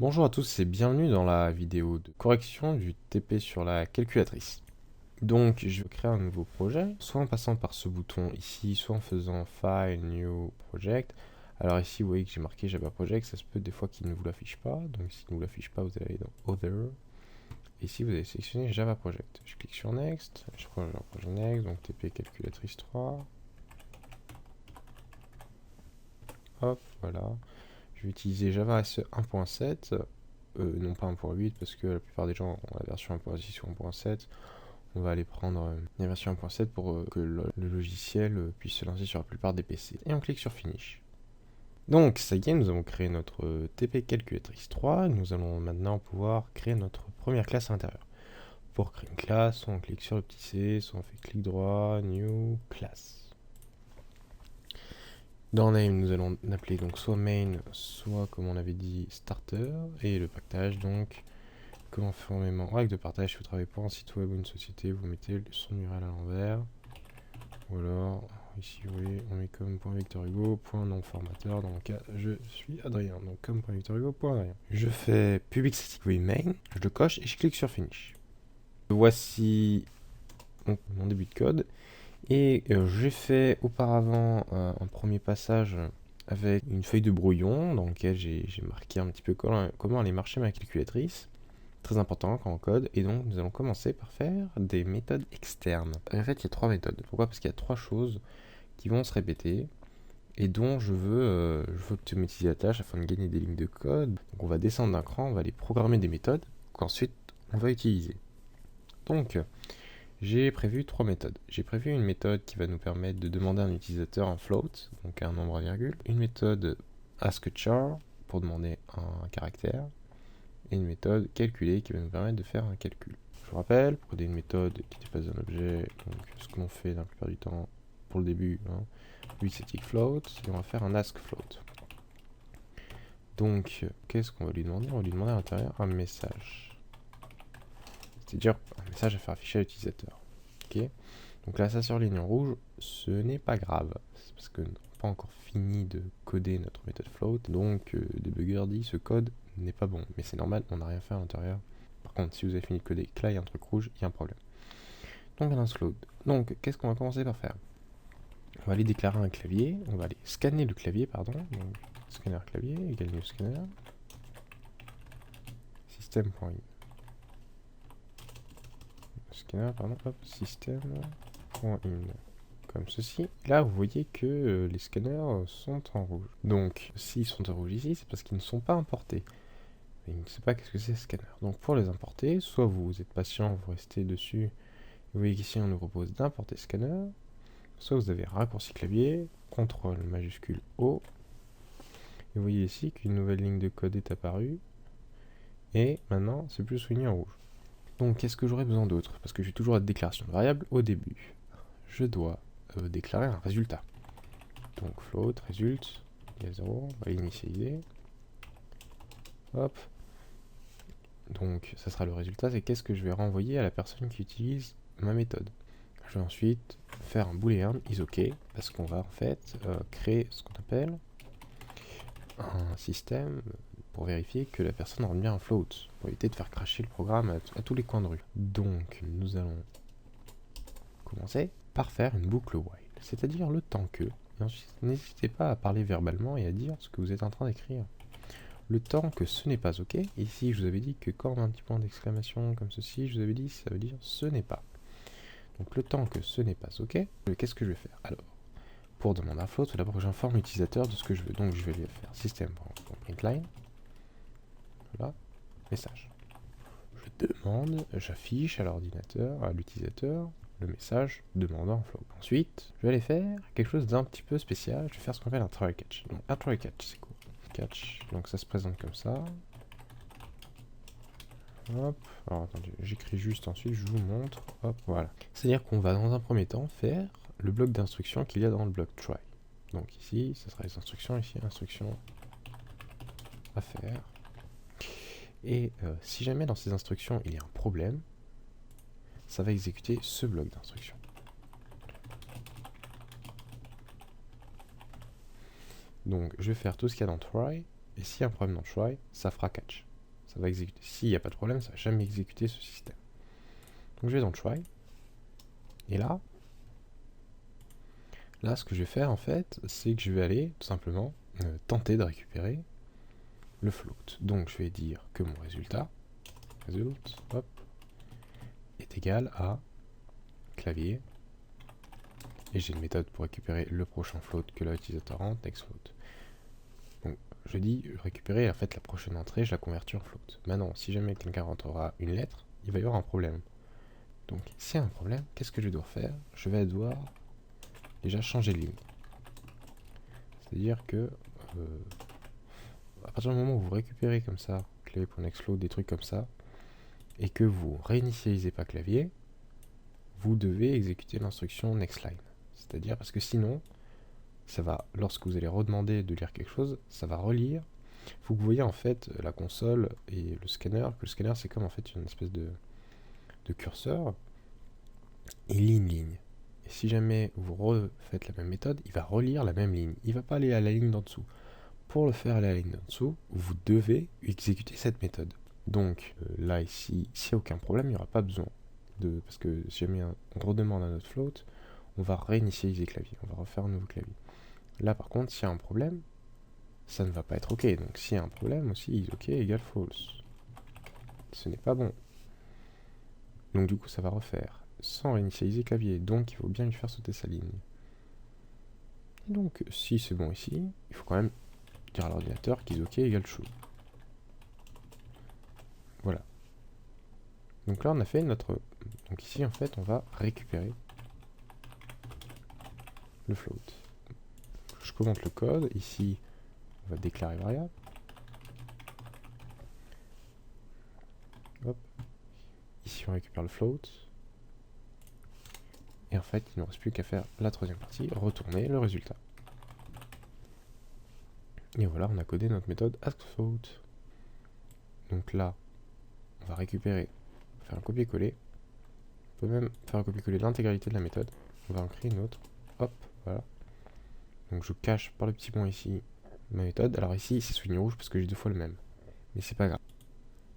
Bonjour à tous et bienvenue dans la vidéo de correction du TP sur la calculatrice. Donc je vais créer un nouveau projet, soit en passant par ce bouton ici, soit en faisant File, New Project. Alors ici vous voyez que j'ai marqué Java Project, ça se peut des fois qu'il ne vous l'affiche pas, donc s'il ne vous l'affiche pas vous allez aller dans Other. Et ici vous allez sélectionner Java Project. Je clique sur Next, je prends Java Project Next, donc TP calculatrice 3. Hop, voilà. Je vais utiliser Java SE 1.7. Non pas 1.8 parce que la plupart des gens ont la version 1.6 ou 1.7. On va aller prendre la version 1.7 pour que le logiciel puisse se lancer sur la plupart des PC. Et on clique sur Finish. Donc ça y est, nous avons créé notre TP Calculatrice 3. Nous allons maintenant pouvoir créer notre première classe à l'intérieur. Pour créer une classe, soit on clique sur le petit C, soit on fait clic droit, New, Class. Dans name, nous allons appeler donc soit main, soit comme on avait dit starter, et le pactage donc conformément aux règles de partage. Si vous travaillez pour un site web ou une société, vous mettez son URL à l'envers, ou alors ici vous voyez on met comme .victorhugo, .nom formateur, dans mon cas je suis Adrien, donc comme .victorhugo, .adrien. Je fais public static void main, je le coche et je clique sur finish. Voici donc mon début de code. Et j'ai fait auparavant un premier passage avec une feuille de brouillon dans lequel j'ai marqué un petit peu comment allait marcher ma calculatrice. Très important quand on code. Et donc nous allons commencer par faire des méthodes externes. En fait il y a 3 méthodes. Pourquoi? Parce qu'il y a 3 choses qui vont se répéter et dont je veux optimiser la tâche afin de gagner des lignes de code. Donc on va descendre d'un cran, on va aller programmer des méthodes qu'ensuite on va utiliser. Donc j'ai prévu 3 méthodes. J'ai prévu une méthode qui va nous permettre de demander à un utilisateur un float, donc un nombre à virgule, une méthode askchar pour demander un caractère, et une méthode calculer qui va nous permettre de faire un calcul. Je vous rappelle, prenez une méthode qui n'est pas un objet, donc ce que l'on fait la plupart du temps pour le début, static float, et on va faire un ask float. Donc, qu'est-ce qu'on va lui demander? On va lui demander à l'intérieur un message. C'est-à-dire un message à faire afficher à l'utilisateur. Ok. Donc là, ça surligne en rouge, ce n'est pas grave. C'est parce que nous n'avons pas encore fini de coder notre méthode float. Donc, debugger dit ce code n'est pas bon. Mais c'est normal, on n'a rien fait à l'intérieur. Par contre, si vous avez fini de coder, que là, il y a un truc rouge, il y a un problème. Donc, un float. Donc, qu'est-ce qu'on va commencer par faire? On va aller déclarer un clavier. On va aller scanner le clavier, pardon. Donc, scanner clavier égale new scanner. System.in. Scanner, pardon, hop, system.in. Comme ceci. Là, vous voyez que les scanners sont en rouge. Donc, s'ils sont en rouge ici, c'est parce qu'ils ne sont pas importés. Et il ne sait pas qu'est-ce que c'est scanner. Donc, pour les importer, soit vous êtes patient, vous restez dessus. Vous voyez qu'ici, on nous propose d'importer scanner. Soit vous avez raccourci clavier, CTRL majuscule O. Et vous voyez ici qu'une nouvelle ligne de code est apparue. Et maintenant, c'est plus souligné en rouge. Donc, qu'est-ce que j'aurais besoin d'autre? Parce que j'ai toujours la déclaration de variable au début. Je dois déclarer un résultat. Donc, float, result, il y a 0, on va l'initialiser. Hop. Donc, ça sera le résultat, c'est qu'est-ce que je vais renvoyer à la personne qui utilise ma méthode. Je vais ensuite faire un boolean isOK, parce qu'on va en fait créer ce qu'on appelle un système pour vérifier que la personne rend bien un float, pour éviter de faire cracher le programme à tous les coins de rue. Donc, nous allons commencer par faire une boucle while, c'est-à-dire le temps que. Et ensuite, n'hésitez pas à parler verbalement et à dire ce que vous êtes en train d'écrire. Le temps que ce n'est pas OK. Ici, je vous avais dit que quand on a un petit point d'exclamation comme ceci, je vous avais dit ça veut dire ce n'est pas. Donc le temps que ce n'est pas OK, qu'est-ce que je vais faire? Alors, pour demander un float, tout d'abord j'informe l'utilisateur de ce que je veux. Donc je vais lui faire system.println. Voilà, message. Je demande, j'affiche à l'ordinateur, à l'utilisateur, le message demandant un float. Ensuite, je vais aller faire quelque chose d'un petit peu spécial. Je vais faire ce qu'on appelle un try catch. Donc un try catch, c'est quoi? Catch, donc ça se présente comme ça. Hop, alors attendez, j'écris juste ensuite, je vous montre. Hop, voilà. C'est-à-dire qu'on va dans un premier temps faire le bloc d'instructions qu'il y a dans le bloc try. Donc ici, ça sera les instructions, ici, instructions à faire. Et si jamais dans ces instructions il y a un problème, ça va exécuter ce bloc d'instructions. Donc je vais faire tout ce qu'il y a dans try, et s'il y a un problème dans try, ça fera catch. ça va exécuter. S'il n'y a pas de problème, ça va jamais exécuter ce système. Donc je vais dans try. Et là, ce que je vais faire en fait, c'est que je vais aller tout simplement tenter de récupérer le float. Donc je vais dire que mon résultat, hop, est égal à clavier. Et j'ai une méthode pour récupérer le prochain float que l'utilisateur rentre, next float. Donc je dis récupérer en fait la prochaine entrée, je la convertis en float. Maintenant, si jamais quelqu'un rentrera une lettre, il va y avoir un problème. Donc s'il y a un problème, qu'est-ce que je dois faire? Je vais devoir déjà changer de ligne. C'est-à-dire que à partir du moment où vous récupérez comme ça, clavier.nextfloat, des trucs comme ça, et que vous réinitialisez pas clavier, vous devez exécuter l'instruction nextLine. C'est-à-dire parce que sinon, ça va, lorsque vous allez redemander de lire quelque chose, ça va relire. Il faut que vous voyez en fait la console et le scanner, que le scanner c'est comme en fait une espèce de curseur, et lit une ligne. Et si jamais vous refaites la même méthode, il va relire la même ligne. Il ne va pas aller à la ligne d'en dessous. Pour le faire à la ligne d'en dessous, vous devez exécuter cette méthode. Donc là ici, s'il n'y a aucun problème, il n'y aura pas besoin de... Parce que si jamais on redemande à notre float, on va réinitialiser le clavier, on va refaire un nouveau clavier. Là par contre, s'il y a un problème, ça ne va pas être OK. Donc s'il y a un problème aussi, OK égale false. Ce n'est pas bon. Donc du coup, ça va refaire sans réinitialiser le clavier. Donc il faut bien lui faire sauter sa ligne. Et donc si c'est bon ici, il faut quand même dire à l'ordinateur qu'il est OK égale true. Voilà. Donc là, on a fait notre... Donc ici, en fait, on va récupérer le float. Je commente le code. Ici, on va déclarer variable. Hop. Ici, on récupère le float. Et en fait, il ne reste plus qu'à faire la troisième partie, retourner le résultat. Et voilà, on a codé notre méthode askFloat. Donc là, on va récupérer, faire un copier-coller. On peut même faire un copier-coller de l'intégralité de la méthode. On va en créer une autre. Hop, voilà. Donc je cache par le petit point ici ma méthode. Alors ici, c'est souligné rouge parce que j'ai deux fois le même. Mais c'est pas grave.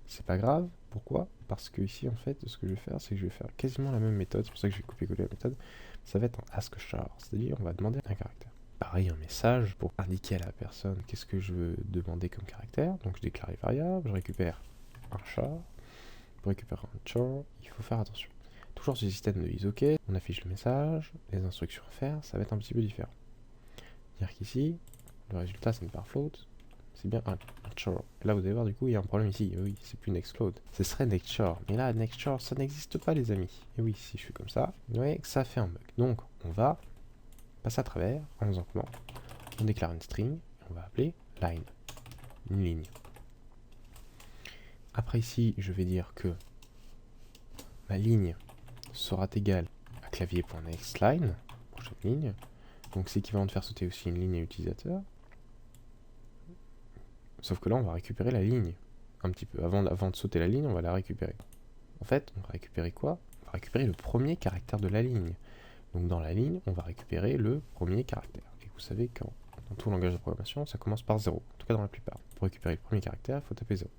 C'est pas grave. Pourquoi? Parce que ici, en fait, ce que je vais faire, c'est que je vais faire quasiment la même méthode. C'est pour ça que je vais copier-coller la méthode. Ça va être un askChar. C'est-à-dire, on va demander un caractère. Pareil, un message pour indiquer à la personne qu'est-ce que je veux demander comme caractère. Donc je déclare les variables, je récupère un char. Pour récupérer un char, il faut faire attention. Toujours ce système de is OK, on affiche le message, les instructions à faire, ça va être un petit peu différent. C'est-à-dire qu'ici, le résultat c'est une par float, c'est bien un char. Et là vous allez voir du coup il y a un problème ici, oui c'est plus nextFloat, ce serait nextChar. Mais là nextChar ça n'existe pas les amis. Et oui si je fais comme ça, vous voyez que ça fait un bug. Donc on va passer à travers en faisant comment? On déclare une string, et on va appeler line, une ligne. Après ici je vais dire que ma ligne sera égale à clavier.nextLine, prochaine ligne. Donc c'est équivalent de faire sauter aussi une ligne à utilisateur. Sauf que là, on va récupérer la ligne. Un petit peu. Avant de sauter la ligne, on va la récupérer. En fait, on va récupérer quoi? On va récupérer le premier caractère de la ligne. Donc dans la ligne, on va récupérer le premier caractère. Et vous savez que dans tout langage de programmation, ça commence par 0. En tout cas dans la plupart. Pour récupérer le premier caractère, il faut taper 0.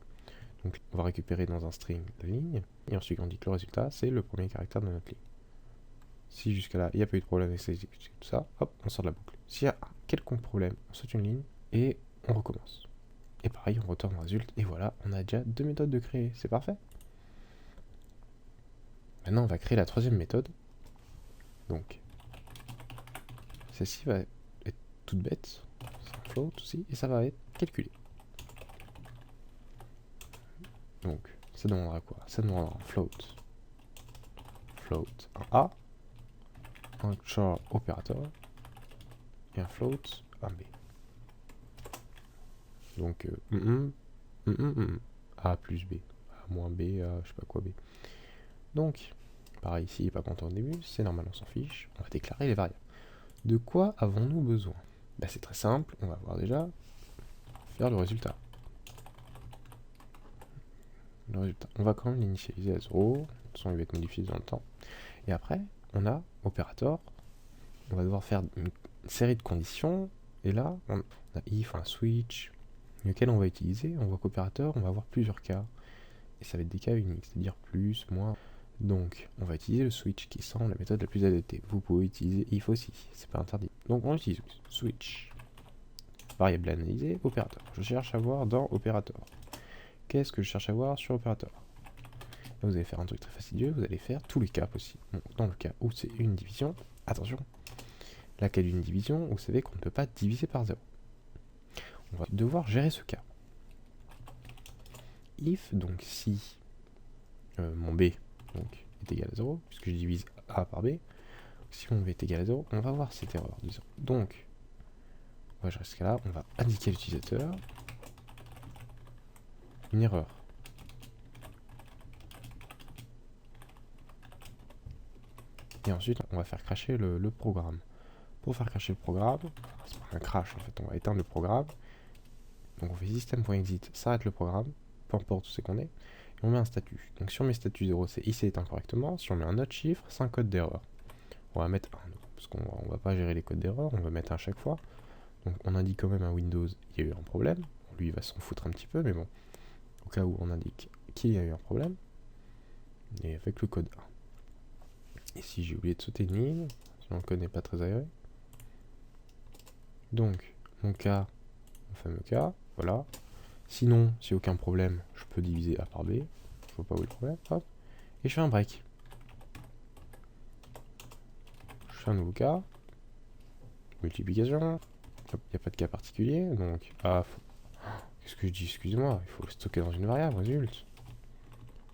Donc on va récupérer dans un string la ligne. Et ensuite, on dit que le résultat, c'est le premier caractère de notre ligne. Si jusqu'à là, il n'y a pas eu de problème avec ça, tout ça, hop, on sort de la boucle. S'il y a un quelconque problème, on saute une ligne et on recommence. Et pareil, on retourne le résultat, et voilà, on a déjà deux méthodes de créer, c'est parfait. Maintenant, on va créer la troisième méthode. Donc, celle-ci va être toute bête, c'est un float aussi, et ça va être calculé. Donc, ça demandera quoi? Ça demandera un float, un A, un char opérateur, et un float, un B. Donc, A plus B, A moins B, A je sais pas quoi B. Donc, pareil ici, il n'est pas content au début, c'est normal, on s'en fiche. On va déclarer les variables. De quoi avons-nous besoin? Bah, c'est très simple, on va voir déjà faire le résultat. Le résultat. On va quand même l'initialiser à 0, de toute façon il va être modifié dans le temps. Et après, on a opérateur, on va devoir faire une série de conditions, et là, on a if, un switch, lequel on va utiliser. On voit qu'opérateur, on va avoir plusieurs cas. Et ça va être des cas uniques, c'est-à-dire plus, moins. Donc, on va utiliser le switch qui semble la méthode la plus adaptée. Vous pouvez utiliser if aussi, c'est pas interdit. Donc, on utilise switch. Variable analysée, opérateur. Je cherche à voir dans opérateur. Qu'est-ce que je cherche à voir sur opérateur? Là, vous allez faire un truc très fastidieux, vous allez faire tous les cas possibles. Donc, dans le cas où c'est une division, attention, la cas d'une division, vous savez qu'on ne peut pas diviser par 0. On va devoir gérer ce cas. If, donc si mon b donc, est égal à 0, puisque je divise a par b, si mon b est égal à 0, on va voir cette erreur de 0. Donc, on va gérer ce cas-là, on va indiquer à l'utilisateur une erreur. Et ensuite, on va faire crasher le programme. Pour faire crasher le programme, c'est pas un crash en fait, on va éteindre le programme. Donc on fait system.exit, ça arrête le programme, peu importe où c'est qu'on est, et on met un statut. Donc si on met statut 0, c'est IC éteint correctement. Si on met un autre chiffre, c'est un code d'erreur. On va mettre 1, parce qu'on va pas gérer les codes d'erreur, on va mettre un à chaque fois. Donc on indique quand même à Windows qu'il y a eu un problème. Lui il va s'en foutre un petit peu, mais bon, au cas où on indique qu'il y a eu un problème, et avec le code 1. Et si j'ai oublié de sauter une ligne, sinon le code n'est pas très aéré. Donc, mon cas, mon fameux cas, voilà. Sinon, s'il n'y a aucun problème, je peux diviser A par B. Je vois pas où est le problème, hop. Et je fais un break. Je fais un nouveau cas. Multiplication. Il n'y a pas de cas particulier, donc A, qu'est-ce que je dis? Excusez-moi, il faut le stocker dans une variable, résulte.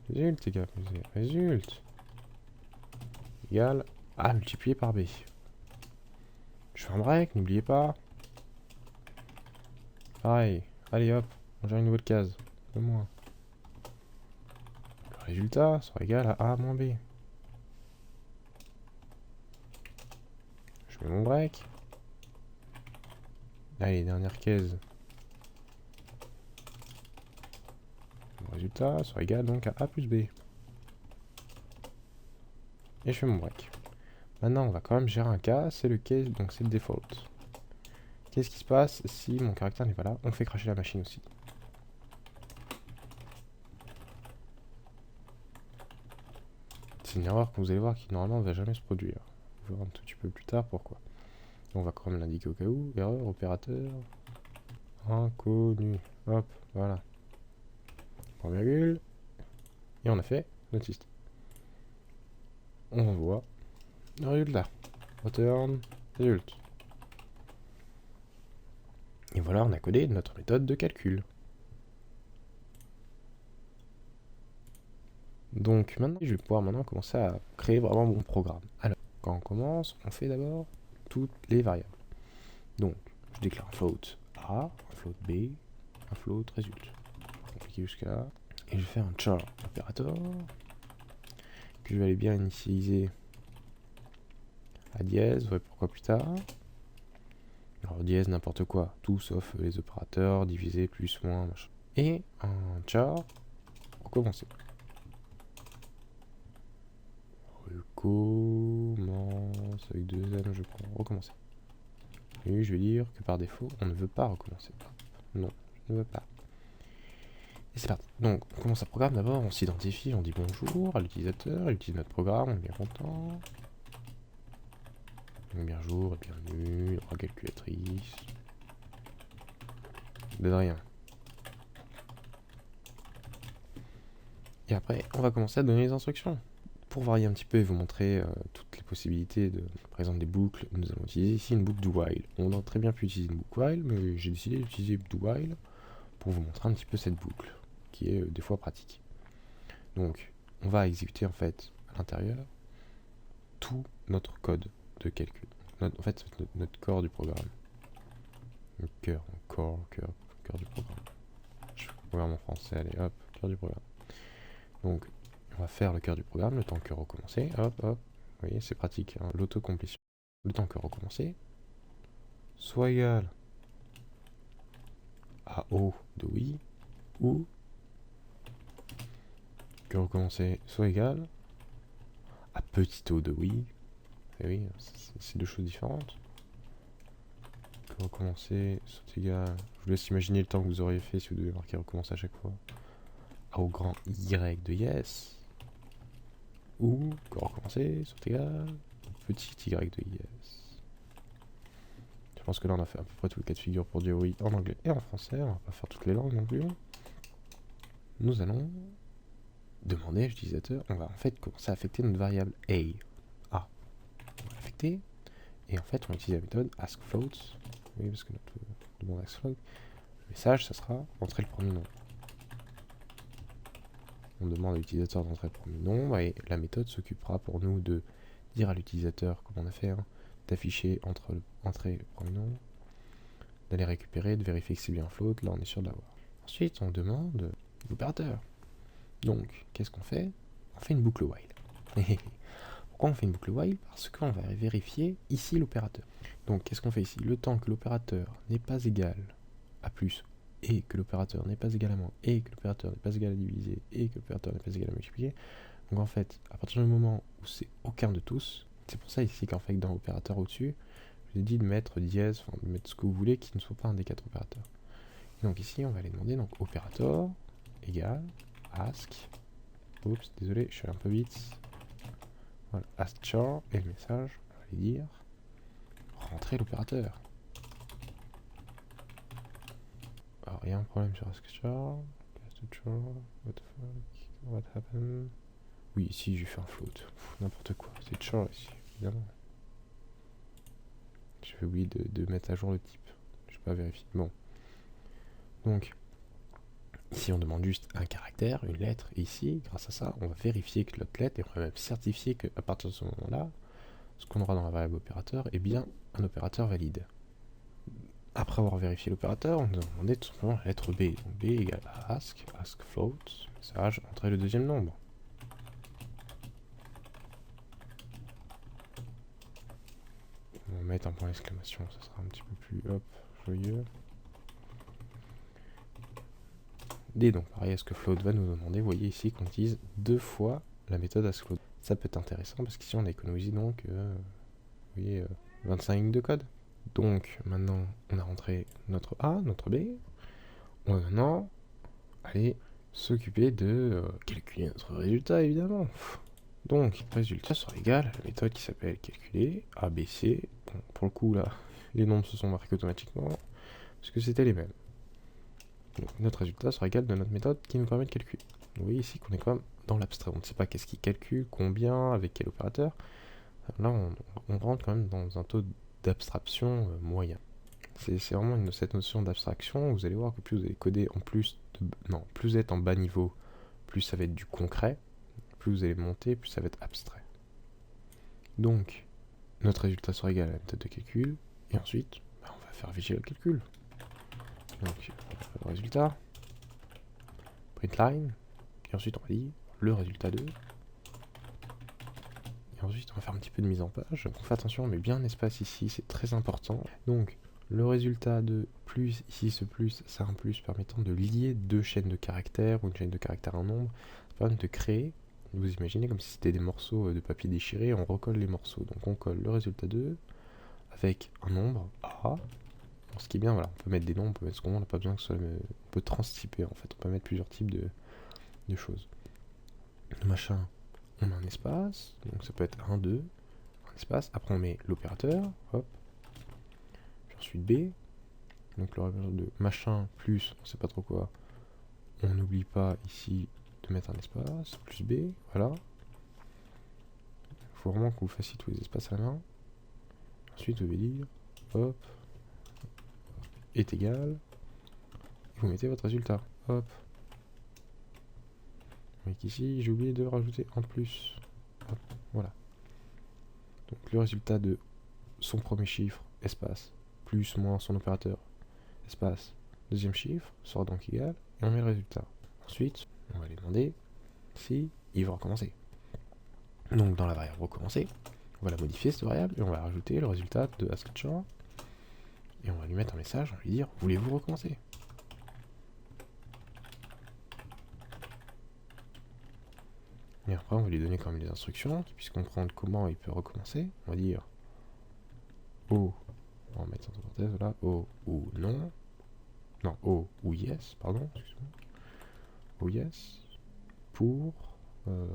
Résulte, les gars, résulte. Égal A multiplié par B. Je fais un break, n'oubliez pas. Pareil, allez hop, on gère une nouvelle case, de moins. Le résultat sera égal à A moins B. Je mets mon break. Allez, dernière case. Le résultat sera égal donc à A plus B. Et je fais mon break. Maintenant, on va quand même gérer un cas, c'est le case, donc c'est le default. Qu'est-ce qui se passe si mon caractère n'est pas là? On fait cracher la machine aussi. C'est une erreur que vous allez voir qui normalement ne va jamais se produire. On verra un tout petit peu plus tard pourquoi. On va quand même l'indiquer au cas où. Erreur, opérateur, inconnu. Hop, voilà. Point virgule. Et on a fait notre système. On envoie le résultat. Return, result. Et voilà, on a codé notre méthode de calcul. Donc maintenant, je vais pouvoir commencer à créer vraiment mon programme. Alors, quand on commence, on fait d'abord toutes les variables. Donc, je déclare un float A, un float B, un float résulte. On va cliquer jusqu'à là. Et je vais faire un char opérateur que je vais aller bien initialiser à dièse, ouais, pourquoi plus tard. Alors dièse, n'importe quoi, tout sauf les opérateurs, diviser, plus, moins, machin. Et un char pour commencer. Recommence avec 2 M, je crois. Recommencer. Et je vais dire que par défaut, on ne veut pas recommencer. Non, je ne veux pas. Et c'est parti. Donc, on commence un programme d'abord, on s'identifie, on dit bonjour à l'utilisateur, il utilise notre programme, on est bien content. Donc, bien jour et bienvenue, droit calculatrice. De rien. Et après, on va commencer à donner les instructions. Pour varier un petit peu et vous montrer toutes les possibilités de, par exemple, des boucles, nous allons utiliser ici une boucle do while. On aurait très bien pu utiliser une boucle while, mais j'ai décidé d'utiliser do while pour vous montrer un petit peu cette boucle, qui est des fois pratique. Donc, on va exécuter en fait à l'intérieur tout notre code de calcul. En fait, notre corps du programme. Le cœur du programme. Je programme en français, allez hop, cœur du programme. Donc, on va faire le cœur du programme, le temps que recommencer, hop, hop. Vous voyez, c'est pratique, hein, l'autocomplétion. Le temps que recommencer soit égal à O de oui, ou que recommencer soit égal à petit o de oui. Et oui, c'est deux choses différentes. Que recommencer, saut égal. Je vous laisse imaginer le temps que vous auriez fait si vous devez marquer recommencer à chaque fois. A au grand Y de yes. Ou recommencer, saut égal, petit Y de yes. Je pense que là on a fait à peu près tous les cas de figure pour dire oui en anglais et en français. On va pas faire toutes les langues non plus. Nous allons demander à l'utilisateur, on va en fait commencer à affecter notre variable A. On va l'affecter. Et en fait, on utilise la méthode askFloat. Oui, parce que notre demande askFloat. Le message, ça sera entrer le premier nombre. On demande à l'utilisateur d'entrer le premier nombre et la méthode s'occupera pour nous de dire à l'utilisateur, comme on a fait, d'afficher entrer le premier nombre, d'aller récupérer, de vérifier que c'est bien float. Là, on est sûr de l'avoir. Ensuite, on demande l'opérateur. Donc, qu'est-ce qu'on fait? On fait une boucle while. Pourquoi on fait une boucle while? Parce qu'on va vérifier ici l'opérateur. Donc qu'est-ce qu'on fait ici? Le temps que l'opérateur n'est pas égal à plus, et que l'opérateur n'est pas égal à moins, et que l'opérateur n'est pas égal à diviser, et que l'opérateur n'est pas égal à multiplier. Donc en fait, à partir du moment où c'est aucun de tous, c'est pour ça ici qu'en fait dans l'opérateur au-dessus, je vous ai dit de mettre dièse, enfin de mettre ce que vous voulez qui ne soit pas un des 4 opérateurs. Et donc ici, on va aller demander donc opérateur égale ask. Oups, désolé, je suis un peu vite. Voilà, askchar, et le message, on va lui dire rentrer l'opérateur. Alors, il y a un problème sur askchar. What the fuck? What happened? Oui, ici j'ai fait un float. N'importe quoi, c'est char ici, évidemment. J'ai oublié de mettre à jour le type. Je n'ai pas vérifié. Bon. Donc, ici on demande juste un caractère, une lettre, et ici, grâce à ça, on va vérifier que notre lettre, et on va même certifier qu'à partir de ce moment-là, ce qu'on aura dans la variable opérateur est bien un opérateur valide. Après avoir vérifié l'opérateur, on va demander tout simplement la lettre B. Donc B égale à askFloat, message, entrer le deuxième nombre. On va mettre un point d'exclamation, ça sera un petit peu plus joyeux. D, donc pareil, askFloat va nous demander, vous voyez ici qu'on utilise 2 fois la méthode askFloat. Ça peut être intéressant parce qu'ici on a économisé donc, vous voyez, 25 lignes de code. Donc maintenant on a rentré notre A, notre B. On va maintenant aller s'occuper de calculer notre résultat évidemment. Donc résultat sera égal à la méthode qui s'appelle calculer ABC. Bon, pour le coup là, les nombres se sont marqués automatiquement parce que c'était les mêmes. Donc notre résultat sera égal de notre méthode qui nous permet de calculer. Vous voyez ici qu'on est quand même dans l'abstrait. On ne sait pas qu'est-ce qui calcule, combien, avec quel opérateur. Là on rentre quand même dans un taux d'abstraction moyen. C'est vraiment cette notion d'abstraction. Vous allez voir que plus vous allez coder en plus, plus vous êtes en bas niveau, plus ça va être du concret. Plus vous allez monter, plus ça va être abstrait. Donc, notre résultat sera égal à la méthode de calcul. Et ensuite, on va faire afficher le calcul. Donc, le résultat, printline. Et ensuite, on va dire le résultat 2. Et ensuite, on va faire un petit peu de mise en page. Donc, on fait attention, on met bien un espace ici, c'est très important. Donc, le résultat de plus, ici ce plus, c'est un plus permettant de lier 2 chaînes de caractères ou une chaîne de caractères à un nombre. Ça permet de créer, vous imaginez comme si c'était des morceaux de papier déchirés, on recolle les morceaux. Donc on colle le résultat 2 avec un nombre A. Alors, ce qui est bien, voilà, on peut mettre des nombres, on peut mettre ce qu'on veut, on n'a pas besoin que ce soit on peut transtyper en fait, on peut mettre plusieurs types de choses. Machin, on a un espace, donc ça peut être 1, 2, un espace, après on met l'opérateur, hop, puis ensuite B, donc le résultat de machin plus, on sait pas trop quoi, on n'oublie pas ici de mettre un espace, plus B, voilà. Il faut vraiment que vous fassiez tous les espaces à la main. Ensuite vous allez dire, hop, est égal, et vous mettez votre résultat, hop. Donc ici, j'ai oublié de rajouter en plus. Hop, voilà. Donc le résultat de son premier chiffre, espace, plus moins son opérateur, espace, deuxième chiffre, sera donc égal, et on met le résultat. Ensuite, on va lui demander si il va recommencer. Donc dans la variable recommencer, on va la modifier cette variable, et on va rajouter le résultat de askchar, et on va lui mettre un message, on va lui dire, voulez-vous recommencer? Et après, on va lui donner quand même des instructions, qu'il puisse comprendre comment il peut recommencer. On va dire au On va mettre entre parenthèses, voilà, O ou non. Non, O ou yes, pardon, excusez-moi. O yes. Pour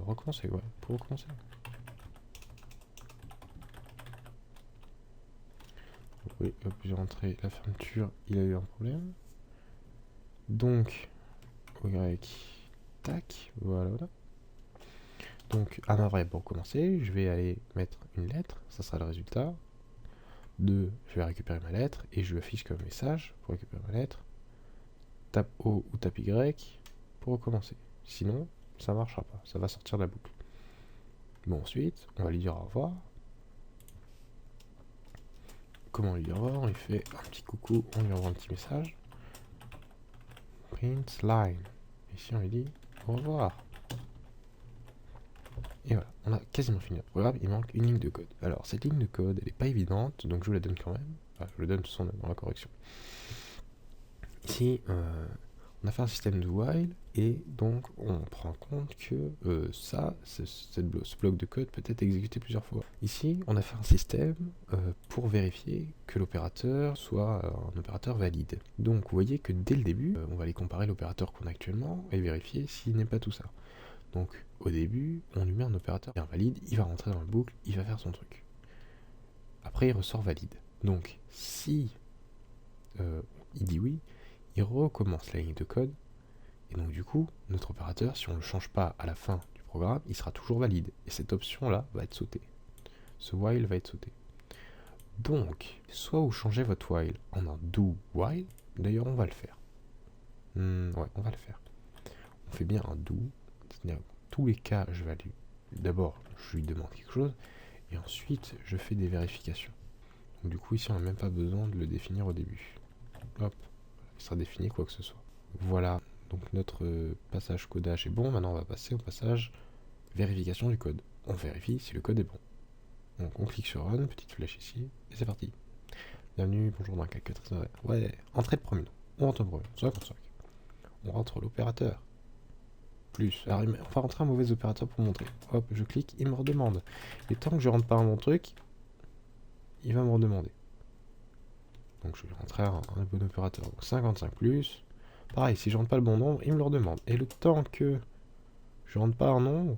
recommencer, ouais, pour recommencer. Oui, hop, j'ai rentré la fermeture, il a eu un problème. Donc, Y, tac, voilà, voilà. Donc, à ma vraie, pour commencer, je vais aller mettre une lettre, ça sera le résultat. 2, je vais récupérer ma lettre et je lui affiche comme message pour récupérer ma lettre. Tape O ou tape Y pour recommencer. Sinon, ça ne marchera pas, ça va sortir de la boucle. Bon, ensuite, on va lui dire au revoir. Comment on lui dit au revoir? On lui fait un petit coucou, on lui envoie un petit message. Print line. Ici, on lui dit au revoir. Et voilà, on a quasiment fini le programme, il manque une ligne de code. Alors, cette ligne de code, elle n'est pas évidente, donc je vous la donne quand même. Enfin, je vous la donne de toute façon dans la correction. Ici, on a fait un système de while, et donc on prend compte que ce bloc de code peut être exécuté plusieurs fois. Ici, on a fait un système pour vérifier que l'opérateur soit un opérateur valide. Donc, vous voyez que dès le début, on va aller comparer l'opérateur qu'on a actuellement et vérifier s'il n'est pas tout ça. Donc au début, on lui met un opérateur invalide, il va rentrer dans la boucle, il va faire son truc. Après, il ressort valide. Donc si il dit oui, il recommence la ligne de code, et donc du coup, notre opérateur, si on ne le change pas à la fin du programme, il sera toujours valide. Et cette option-là va être sautée. Ce while va être sauté. Donc, soit vous changez votre while en un do while, d'ailleurs on va le faire. Ouais, on va le faire. On fait bien un do, c'est-à-dire tous les cas, je vais d'abord, je lui demande quelque chose, et ensuite, je fais des vérifications. Donc du coup, ici, on n'a même pas besoin de le définir au début. Hop, il sera défini quoi que ce soit. Voilà, donc notre passage codage est bon. Maintenant, on va passer au passage vérification du code. On vérifie si le code est bon. Donc on clique sur Run, petite flèche ici, et c'est parti. Bienvenue, bonjour dans la calculatrice. Ouais, entrée de premier nom. On rentre le premier nom, 55. On rentre l'opérateur. Plus. Alors, on va rentrer un mauvais opérateur pour montrer. Hop, je clique, il me redemande. Et tant que je rentre pas un bon truc, il va me redemander. Donc je vais rentrer un bon opérateur. Donc 55 plus. Pareil, si je rentre pas le bon nombre, il me le redemande. Et le temps que je rentre pas un nombre,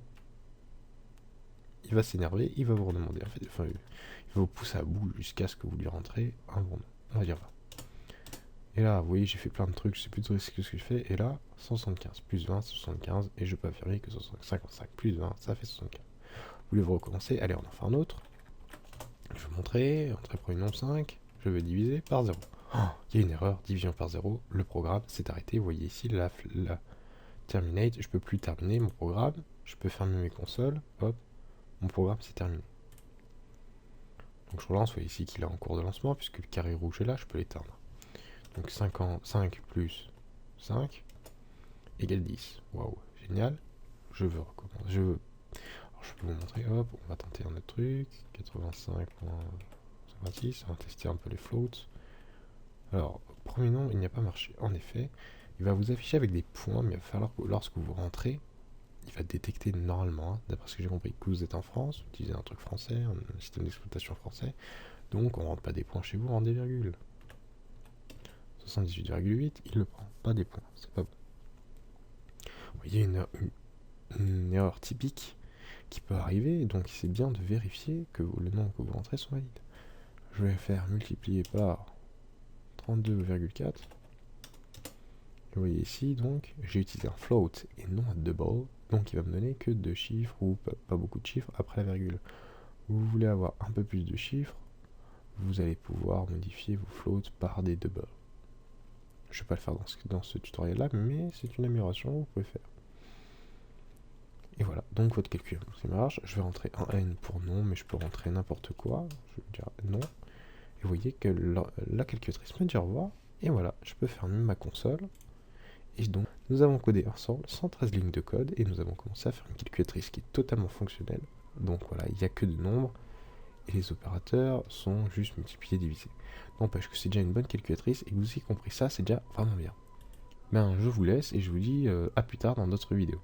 il va s'énerver, il va vous redemander. En fait, enfin, il va vous pousser à bout jusqu'à ce que vous lui rentrez un bon nombre. On va dire là. Et là, vous voyez, j'ai fait plein de trucs, je sais plus trop ce que je fais. Et là, 175 plus 20, 75. Et je peux affirmer que 55 plus 20, ça fait 75. Vous voulez recommencer? Allez, on en fait un autre. Je vais montrer, entrer premier nombre 5. Je vais diviser par 0. Oh, il y a une erreur, division par 0. Le programme s'est arrêté. Vous voyez ici la terminate. Je peux plus terminer mon programme. Je peux fermer mes consoles. Hop, mon programme s'est terminé. Donc je relance. Vous voyez ici qu'il est en cours de lancement puisque le carré rouge est là. Je peux l'éteindre. Donc 5 plus 5 égale 10. Waouh, génial. Je veux recommencer. Alors je peux vous montrer. Hop, on va tenter un autre truc. 85.56. On va tester un peu les floats. Alors, premier nom, il n'y a pas marché. En effet, il va vous afficher avec des points, mais il va falloir que lorsque vous rentrez, il va détecter normalement, hein, d'après ce que j'ai compris, que vous êtes en France, vous utilisez un truc français, un système d'exploitation français, donc on ne rentre pas des points chez vous, on rentre des virgules. 78,8, il le prend, pas des points, c'est pas bon. Vous voyez une erreur typique qui peut arriver, donc c'est bien de vérifier que les noms que vous rentrez sont valides. Je vais faire multiplier par 32,4. Vous voyez ici, donc, j'ai utilisé un float et non un double, donc il va me donner que 2 chiffres ou pas beaucoup de chiffres après la virgule. Vous voulez avoir un peu plus de chiffres, vous allez pouvoir modifier vos floats par des doubles. Je ne vais pas le faire dans ce tutoriel-là, mais c'est une amélioration que vous pouvez faire. Et voilà, donc votre calcul ça marche. Je vais rentrer un n pour non, mais je peux rentrer n'importe quoi. Je vais dire non. Et vous voyez que la calculatrice me dit au revoir. Et voilà, je peux fermer ma console. Et donc, nous avons codé ensemble 113 lignes de code et nous avons commencé à faire une calculatrice qui est totalement fonctionnelle. Donc voilà, il n'y a que de nombres et les opérateurs sont juste multipliés, divisés. N'empêche que c'est déjà une bonne calculatrice et que vous ayez compris ça, c'est déjà vraiment bien. Ben, je vous laisse et je vous dis à plus tard dans d'autres vidéos.